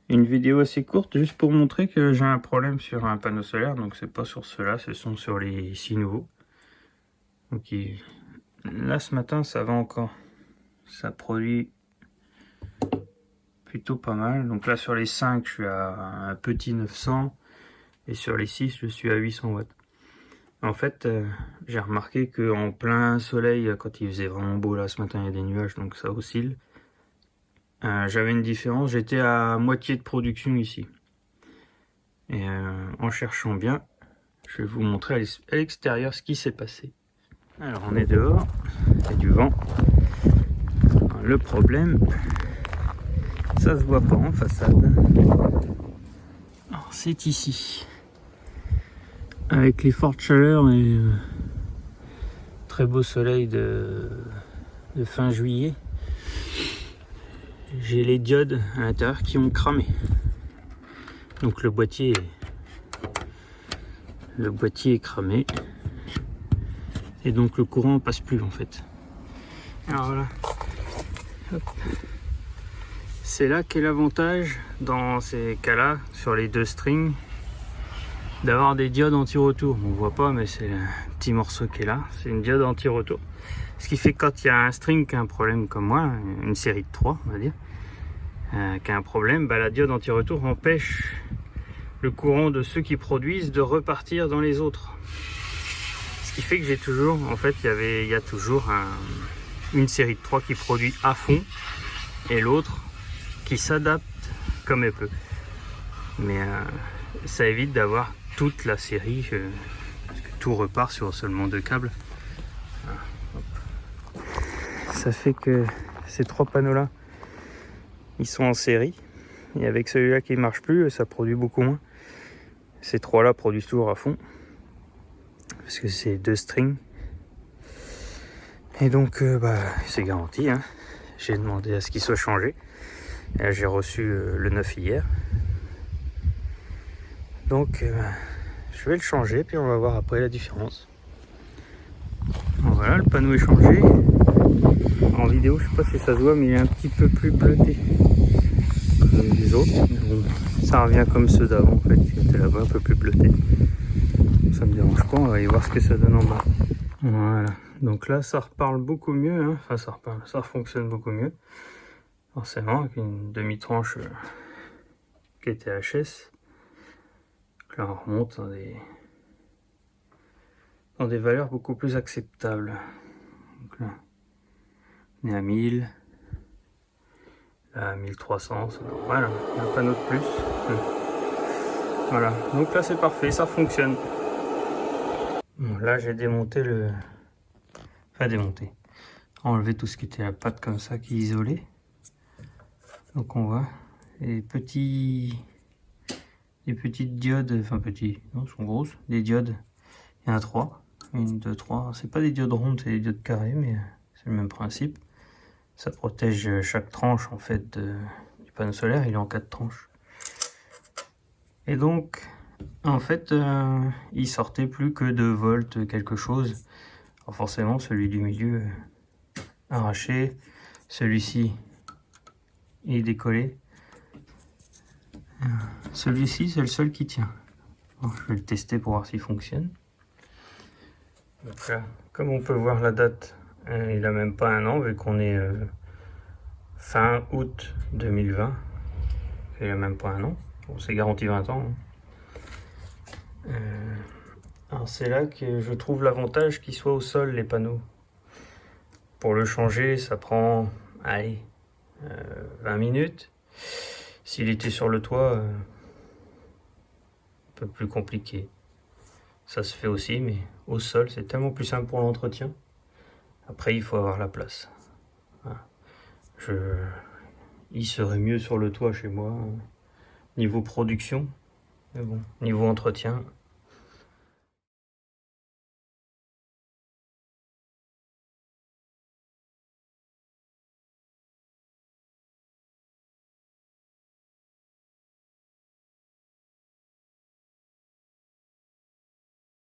Une vidéo assez courte juste pour montrer que j'ai un problème sur un panneau solaire. Donc c'est pas sur ceux-là, ce sont sur les 6 nouveaux. Donc là ce matin ça va encore. Ça produit plutôt pas mal. Donc là sur les 5 je suis à un petit 900 et sur les 6 je suis à 800 watts. En fait j'ai remarqué que en plein soleil, quand il faisait vraiment beau, là ce matin il y a des nuages donc ça oscille. J'avais une différence, j'étais à moitié de production ici. Et en cherchant bien, je vais vous montrer à l'extérieur ce qui s'est passé. Alors on est dehors, il y a du vent. Le problème, ça se voit pas en façade. Alors c'est ici. Avec les fortes chaleurs et très beau soleil de fin juillet, j'ai les diodes à l'intérieur qui ont cramé. Donc le boîtier est cramé. Et donc le courant passe plus en fait. Alors voilà. C'est là qu'est l'avantage dans ces cas-là, sur les deux strings, d'avoir des diodes anti-retour. On voit pas, mais c'est un petit morceau qui est là. C'est une diode anti-retour. Ce qui fait que quand il y a un string qui a un problème comme moi, une série de 3 on va dire, qui a un problème, la diode anti-retour empêche le courant de ceux qui produisent de repartir dans les autres. Ce qui fait que j'ai toujours, en fait, il y a toujours une série de 3 qui produit à fond et l'autre qui s'adapte comme elle peut. Mais ça évite d'avoir toute la série, parce que tout repart sur seulement 2 câbles. Ça fait que ces 3 panneaux là, ils sont en série. Et avec celui-là qui ne marche plus, ça produit beaucoup moins. Ces 3 là produisent toujours à fond. Parce que c'est 2 strings. Et donc c'est garanti, hein. J'ai demandé à ce qu'il soit changé. J'ai reçu le 9 hier. Donc je vais le changer, puis on va voir après la différence. Voilà, le panneau est changé. En vidéo, je sais pas si ça se voit, mais il est un petit peu plus bleuté que les autres. Bon, ça revient comme ceux d'avant en fait, qui étaient là-bas un peu plus bleutés. Ça me dérange pas, on va aller voir ce que ça donne en bas. Voilà, donc là ça reparle beaucoup mieux, hein. Enfin ça fonctionne beaucoup mieux. Forcément, avec une demi-tranche qui était HS. Donc là on remonte dans des valeurs beaucoup plus acceptables. Donc là, on est à 1000, là à 1300, voilà, un panneau de plus. Voilà, donc là c'est parfait, ça fonctionne. Bon, là j'ai démonté enlevé tout ce qui était la patte comme ça qui isolait. Donc on voit les petites diodes, enfin petits, non, sont grosses, des diodes. Il y en a 3, 1, 2, 3. C'est pas des diodes rondes, c'est des diodes carrées, mais c'est le même principe. Ça protège chaque tranche en fait du panneau solaire. Il est en 4 tranches. Et donc en fait il sortait plus que 2 volts quelque chose. Alors forcément celui du milieu arraché, celui-ci il est décollé. Celui-ci c'est le seul qui tient. Bon, je vais le tester pour voir s'il fonctionne. Donc là, comme on peut voir la date, il n'a même pas un an vu qu'on est fin août 2020. Il n'a même pas un an. Bon, c'est garanti 20 ans. Hein. Alors c'est là que je trouve l'avantage qu'il soit au sol les panneaux. Pour le changer, ça prend, allez, 20 minutes. S'il était sur le toit, un peu plus compliqué. Ça se fait aussi, mais au sol, c'est tellement plus simple pour l'entretien. Après, il faut avoir la place. Voilà. Il serait mieux sur le toit chez moi, niveau production. Mais bon, niveau entretien,